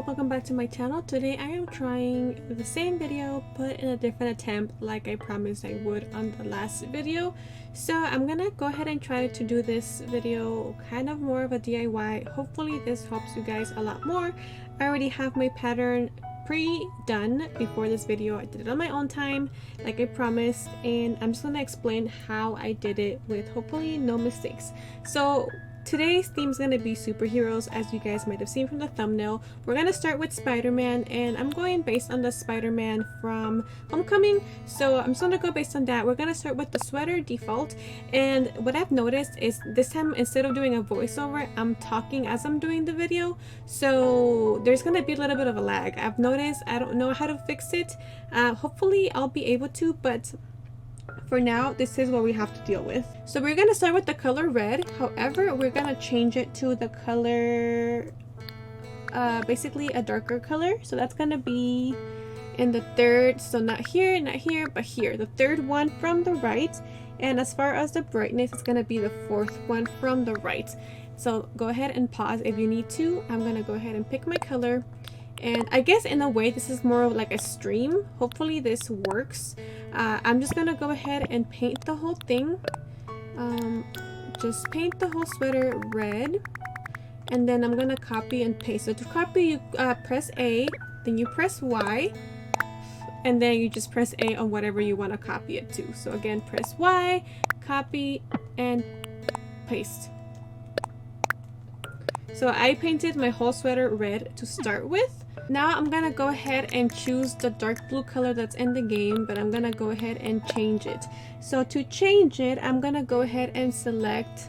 Hello, welcome back to my channel. Today I am trying the same video but in a different attempt like I promised I would on the last video. So I'm gonna go ahead and try to do this video kind of more of a DIY. Hopefully this helps you guys a lot more. I already have my pattern pre-done before this video. I did it on my own time like I promised, and I'm just gonna explain how I did it with hopefully no mistakes. So today's theme is going to be superheroes, as you guys might have seen from the thumbnail. We're going to start with Spider-Man, and I'm going based on the Spider-Man from Homecoming, so I'm just going to go based on that. We're going to start with the sweater default, and what I've noticed is this time instead of doing a voiceover, I'm talking as I'm doing the video, so there's going to be a little bit of a lag. I've noticed. I don't know how to fix it. Hopefully I'll be able to, but for now, this is what we have to deal with. So we're going to start with the color red. However, we're going to change it to the color, basically a darker color. So that's going to be in the third, so not here, but here. The third one from the right. And as far as the brightness, it's going to be the fourth one from the right. So go ahead and pause if you need to. I'm going to go ahead and pick my color. And I guess in a way this is more of like a stream. Hopefully this works. I'm just gonna go ahead and paint the whole thing. Just paint the whole sweater red, and then I'm gonna copy and paste. So to copy, you press A, then you press Y, and then you just press A on whatever you want to copy it to. So again, press Y, copy, and paste. So I painted my whole sweater red to start with. Now I'm gonna go ahead and choose the dark blue color that's in the game, but I'm gonna go ahead and change it. So to change it, I'm gonna go ahead and select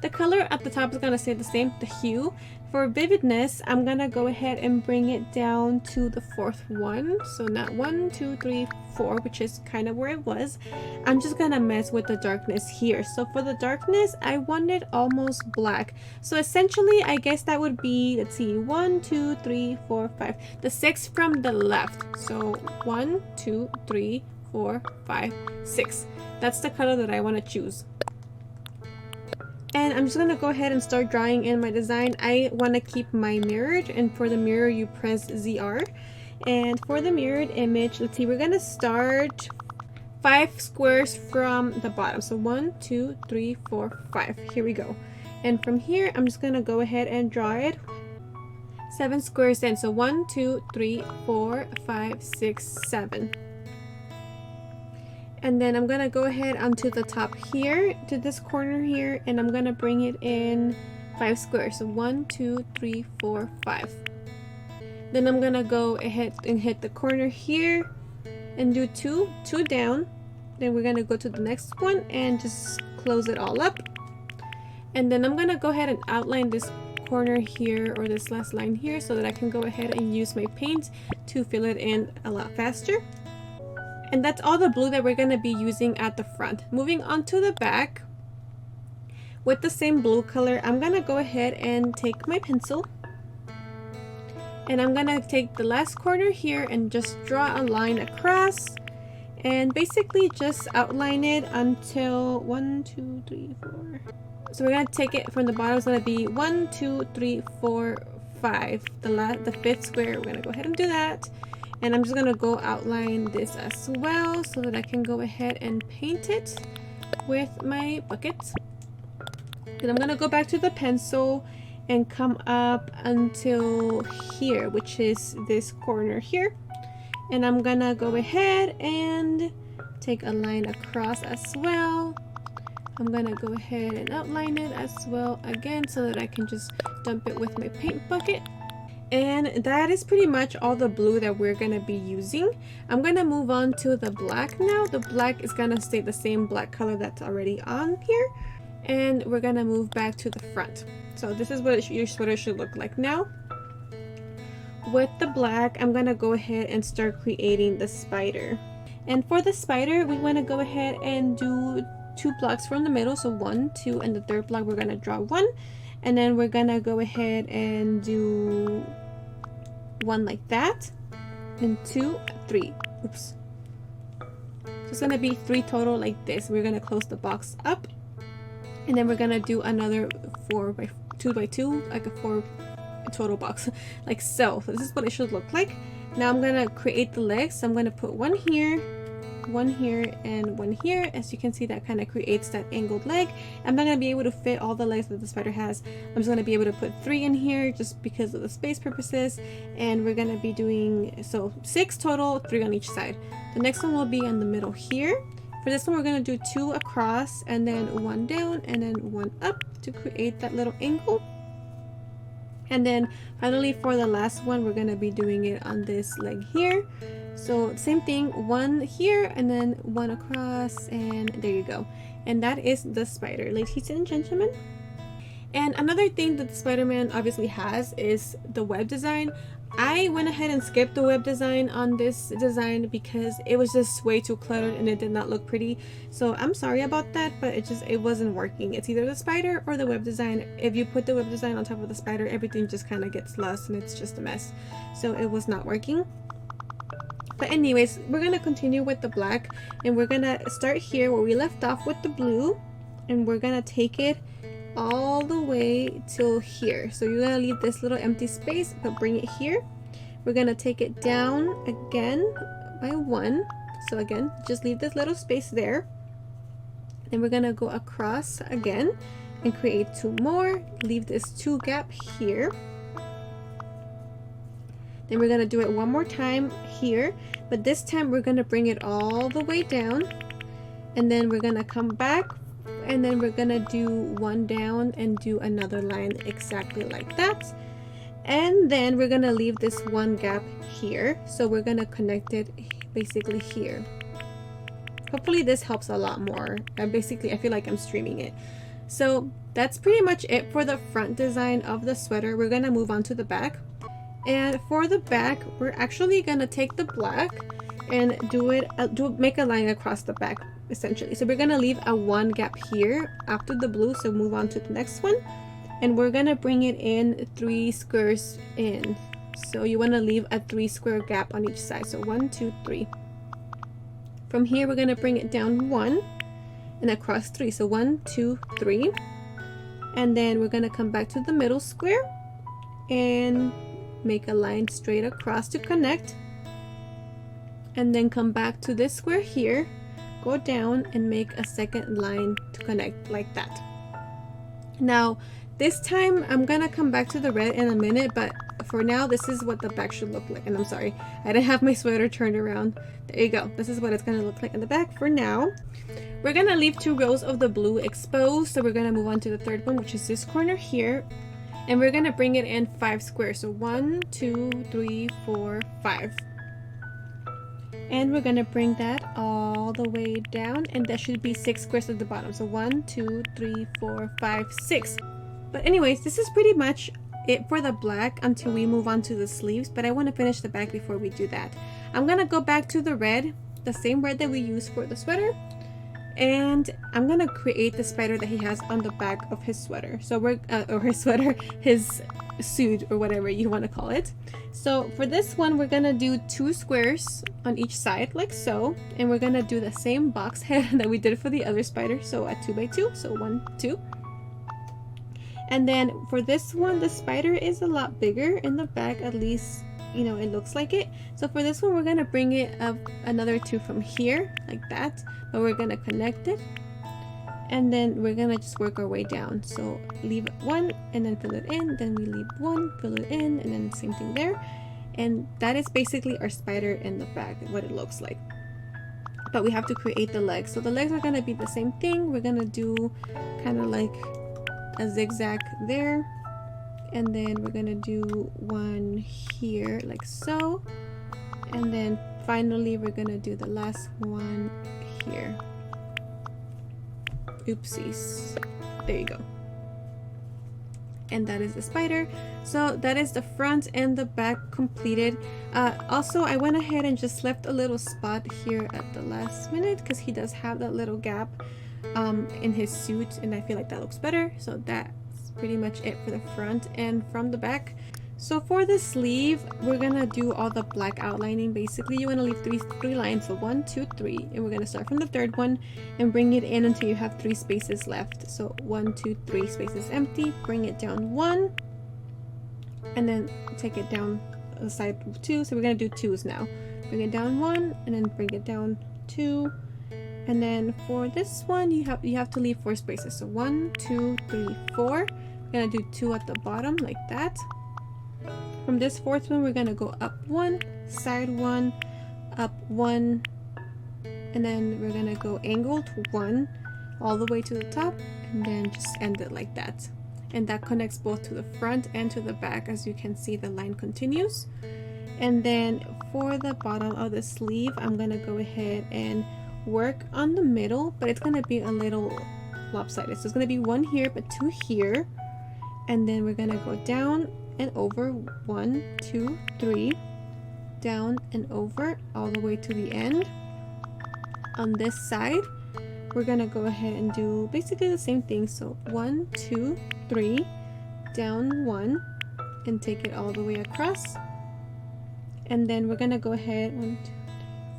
the color at the top is gonna stay the same, the hue. For vividness, I'm gonna go ahead and bring it down to the fourth one. So not 1, 2, 3, 4, which is kind of where it was. I'm just gonna mess with the darkness here. So for the darkness, I want it almost black. So essentially, I guess that would be, let's see, 1, 2, 3, 4, 5. The 6 from the left. So 1, 2, 3, 4, 5, 6. That's the color that I want to choose. And I'm just going to go ahead and start drawing in my design. I want to keep my mirrored, and for the mirror you press ZR. And for the mirrored image, let's see, we're going to start 5 squares from the bottom. So 1, 2, 3, 4, 5. Here we go. And from here, I'm just going to go ahead and draw it 7 squares in. So 1, 2, 3, 4, 5, 6, 7. And then I'm going to go ahead onto the top here, to this corner here, and I'm going to bring it in 5 squares. So 1, 2, 3, 4, 5. Then I'm going to go ahead and hit the corner here and do 2 down. Then we're going to go to the next one and just close it all up. And then I'm going to go ahead and outline this corner here, or this last line here, so that I can go ahead and use my paint to fill it in a lot faster. And that's all the blue that we're going to be using at the front. Moving on to the back, with the same blue color, I'm going to go ahead and take my pencil. And I'm going to take the last corner here and just draw a line across. And basically just outline it until 1, 2, 3, 4. So we're going to take it from the bottom. It's going to be 1, 2, 3, 4, 5. The fifth square, we're going to go ahead and do that. And I'm just going to go outline this as well so that I can go ahead and paint it with my bucket. Then I'm going to go back to the pencil and come up until here, which is this corner here. And I'm going to go ahead and take a line across as well. I'm going to go ahead and outline it as well again so that I can just dump it with my paint bucket. And that is pretty much all the blue that we're going to be using. I'm going to move on to the black now. The black is going to stay the same black color that's already on here. And we're going to move back to the front. So this is what your sweater should look like now. With the black, I'm going to go ahead and start creating the spider. And for the spider, we want to go ahead and do 2 blocks from the middle. So 1, 2, and the third block we're going to draw 1. And then we're gonna go ahead and do 1 like that, and 2, 3. Oops. So it's gonna be 3 total like this. We're gonna close the box up, and then we're gonna do another 2 by 2, like a 4 total box like so. This is what it should look like. Now I'm gonna create the legs. So I'm gonna put one here, and one here. As you can see, that kind of creates that angled leg. I'm not gonna be able to fit all the legs that the spider has. I'm just gonna be able to put 3 in here just because of the space purposes, and we're gonna be doing 6 total, 3 on each side. The next one will be in the middle here. For this one, we're gonna do 2 across, and then 1 down, and then 1 up to create that little angle. And then finally for the last one, we're gonna be doing it on this leg here. So same thing, 1 here and then 1 across, and there you go. And that is the spider, ladies and gentlemen. And another thing that the Spider-Man obviously has is the web design. I went ahead and skipped the web design on this design because it was just way too cluttered and it did not look pretty. So I'm sorry about that, but it wasn't working. It's either the spider or the web design. If you put the web design on top of the spider, everything just kind of gets lost and it's just a mess. So it was not working. But anyways, we're gonna continue with the black, and we're gonna start here where we left off with the blue, and we're gonna take it all the way till here. So you're gonna leave this little empty space, but bring it here. We're gonna take it down again by 1. So again, just leave this little space there. Then we're gonna go across again and create 2 more. Leave this 2 gap here. Then we're gonna do it one more time here, but this time we're gonna bring it all the way down, and then we're gonna come back, and then we're gonna do 1 down and do another line exactly like that. And then we're gonna leave this 1 gap here, so we're gonna connect it basically here. Hopefully this helps a lot more. Basically I feel like I'm streaming it. So that's pretty much it for the front design of the sweater. We're gonna move on to the back. And for the back, we're actually gonna take the black and make a line across the back essentially. So we're gonna leave a 1 gap here after the blue, so move on to the next one, and we're gonna bring it in 3 squares in. So you want to leave a 3 square gap on each side. So 1, 2, 3. From here we're gonna bring it down 1 and across 3. So 1, 2, 3, and then we're gonna come back to the middle square and make a line straight across to connect, and then come back to this square here, go down and make a second line to connect like that. Now this time I'm gonna come back to the red in a minute, but for now this is what the back should look like. And I'm sorry, I didn't have my sweater turned around. There you go. This is what it's gonna look like in the back for now. We're gonna leave 2 rows of the blue exposed, so we're gonna move on to the third one, which is this corner here. And we're gonna bring it in 5 squares. So 1, 2, 3, 4, 5. And we're gonna bring that all the way down, and that should be 6 squares at the bottom. So 1, 2, 3, 4, 5, 6. But anyways, this is pretty much it for the black until we move on to the sleeves, but I want to finish the back before we do that. I'm gonna go back to the red, the same red that we used for the sweater, and I'm gonna create the spider that he has on the back of his sweater. So we're his suit, or whatever you want to call it. So for this one, we're gonna do 2 squares on each side like so, and we're gonna do the same box head that we did for the other spider, so a 2 by 2, so 1, 2. And then for this one, the spider is a lot bigger in the back, at least, you know, it looks like it. So for this one, we're gonna bring it up another 2 from here like that, but we're gonna connect it, and then we're gonna just work our way down. So leave 1 and then fill it in, then we leave 1, fill it in, and then same thing there. And that is basically our spider in the back, what it looks like. But we have to create the legs. So the legs are gonna be the same thing. We're gonna do kind of like a zigzag there, and then we're gonna do 1 here like so, and then finally we're gonna do the last one here. Oopsies. There you go. And that is the spider. So that is the front and the back completed. Also, I went ahead and just left a little spot here at the last minute because he does have that little gap in his suit, and I feel like that looks better. So that's pretty much it for the front and from the back. So for the sleeve, we're gonna do all the black outlining. Basically, you want to leave three lines, so 1, 2, 3, and we're gonna start from the third one and bring it in until you have 3 spaces left. So 1, 2, 3 spaces empty. Bring it down 1, and then take it down the side 2. So we're gonna do 2s now. Bring it down 1 and then bring it down 2. And then for this one, you have to leave 4 spaces. So 1, 2, 3, 4. We're gonna do 2 at the bottom like that. From this 4th one, we're gonna go up 1, side 1, up 1, and then we're gonna go angled 1 all the way to the top, and then just end it like that. And that connects both to the front and to the back. As you can see, the line continues. And then for the bottom of the sleeve, I'm gonna go ahead and work on the middle, but it's gonna be a little lopsided. So it's gonna be 1 here, but 2 here, and then we're gonna go down and over 1, 2, 3, down and over all the way to the end. On this side, we're gonna go ahead and do basically the same thing. So 1, 2, 3, down 1, and take it all the way across. And then we're gonna go ahead 1, 2, 3,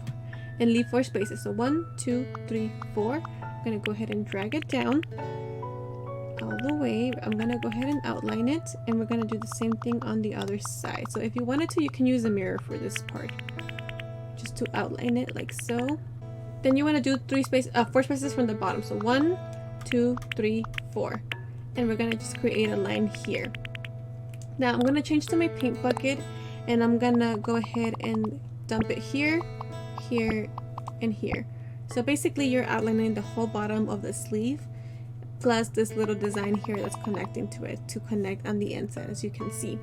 4, and leave 4 spaces. So 1, 2, 3, 4. I'm gonna go ahead and drag it down all the way. I'm gonna go ahead and outline it, and we're gonna do the same thing on the other side. So if you wanted to, you can use a mirror for this part, just to outline it like so. Then you want to do 4 spaces from the bottom. So 1, 2, 3, 4, and we're gonna just create a line here. Now I'm gonna change to my paint bucket, and I'm gonna go ahead and dump it here, here, and here. So basically you're outlining the whole bottom of the sleeve, plus this little design here that's connecting to it to connect on the inside, as you can see.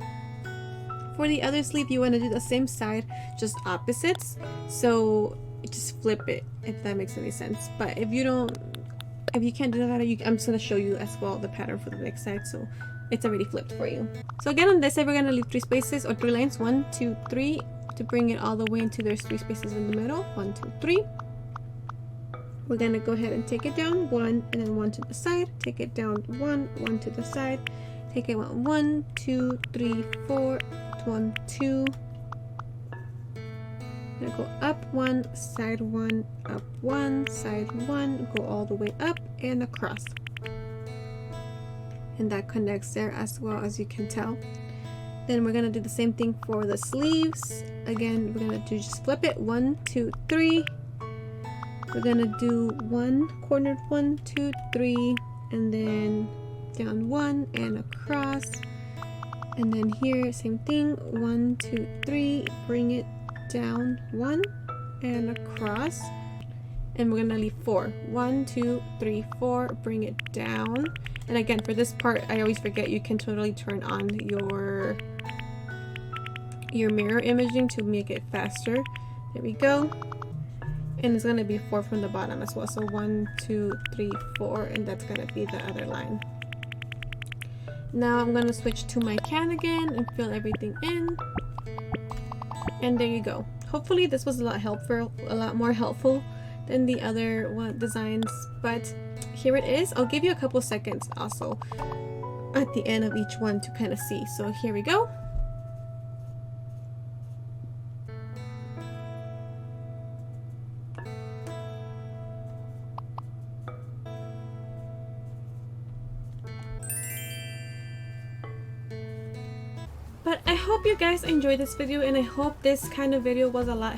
For the other sleeve, you want to do the same side, just opposites. So just flip it, if that makes any sense. But if you can't do that, I'm just going to show you as well the pattern for the next side, so it's already flipped for you. So again, on this side, we're going to leave 3 spaces or 3 lines, 1, 2, 3, to bring it all the way into there's 3 spaces in the middle. 1, 2, 3. We're gonna go ahead and take it down 1, and then 1 to the side, take it down 1, 1 to the side, take it 1, 2, 3, 4, 1, 2. Gonna go up 1, side 1, up 1, side 1, go all the way up and across. And that connects there as well, as you can tell. Then we're gonna do the same thing for the sleeves. Again, we're gonna do just flip it 1, 2, 3. We're gonna do 1 cornered 1, 2, 3, and then down 1 and across, and then here same thing, 1, 2, 3, bring it down 1 and across, and we're gonna leave 4, 1, 2, 3, 4, bring it down. And again, for this part, I always forget, you can totally turn on your mirror imaging to make it faster. There we go. And it's going to be 4 from the bottom as well. So 1, 2, 3, 4, and that's going to be the other line. Now I'm going to switch to my can again and fill everything in. And there you go. Hopefully this was a lot more helpful than the other designs. But here it is. I'll give you a couple seconds also at the end of each one to kind of see. So here we go. But I hope you guys enjoyed this video, and I hope this kind of video was a lot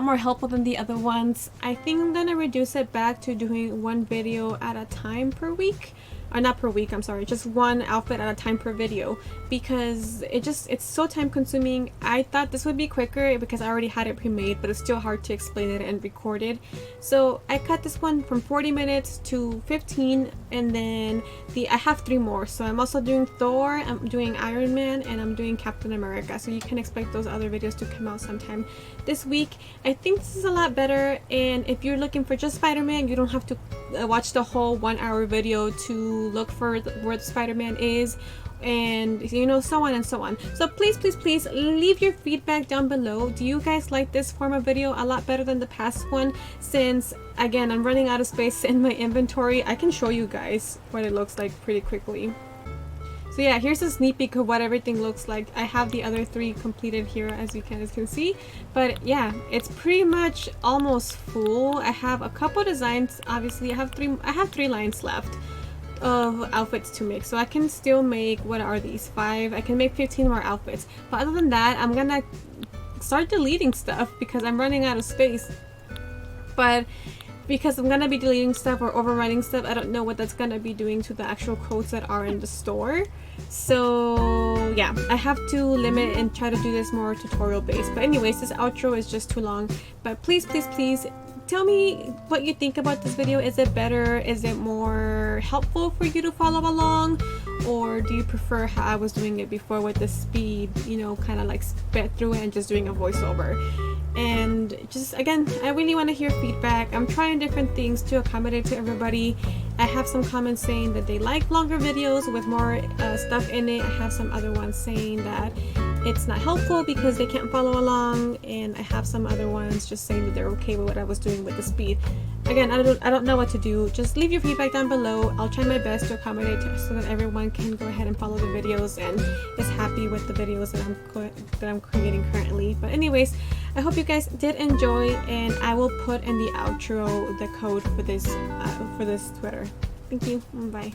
more helpful than the other ones. I think I'm gonna reduce it back to doing 1 video at a time per week. Or not per week, I'm sorry, just 1 outfit at a time per video, because it's so time consuming. I thought this would be quicker because I already had it pre-made, but it's still hard to explain it and record it. So I cut this one from 40 minutes to 15, and then I have 3 more. So I'm also doing Thor, I'm doing Iron Man, and I'm doing Captain America. So you can expect those other videos to come out sometime this week. I think this is a lot better, and if you're looking for just Spider-Man, you don't have to watch the whole 1-hour video to look for where the Spider-Man is, and you know, so on and so on. So please leave your feedback down below. Do you guys like this form of video a lot better than the past one? Since again, I'm running out of space in my inventory, I can show you guys what it looks like pretty quickly. So yeah, here's a sneak peek of what everything looks like. I have the other 3 completed here, as you can see. But yeah, it's pretty much almost full. I have a couple designs. Obviously, I have 3 lines left. of outfits to make, so I can still make, what are these, 5? I can make 15 more outfits, but other than that I'm gonna start deleting stuff because I'm running out of space. But because I'm gonna be deleting stuff or overwriting stuff, I don't know what that's gonna be doing to the actual codes that are in the store. So yeah, I have to limit and try to do this more tutorial based. But anyways, this outro is just too long, but please tell me what you think about this video. Is it better? Is it more helpful for you to follow along? Or do you prefer how I was doing it before with the speed, you know, kind of like sped through it and just doing a voiceover? And just again, I really want to hear feedback. I'm trying different things to accommodate to everybody. I have some comments saying that they like longer videos with more stuff in it. I have some other ones saying that it's not helpful because they can't follow along, and I have some other ones just saying that they're okay with what I was doing with the speed. Again, I don't know what to do. Just leave your feedback down below. I'll try my best to accommodate so that everyone can go ahead and follow the videos and is happy with the videos that I'm creating currently. But anyways, I hope you guys did enjoy, and I will put in the outro the code for this Twitter. Thank you. Bye.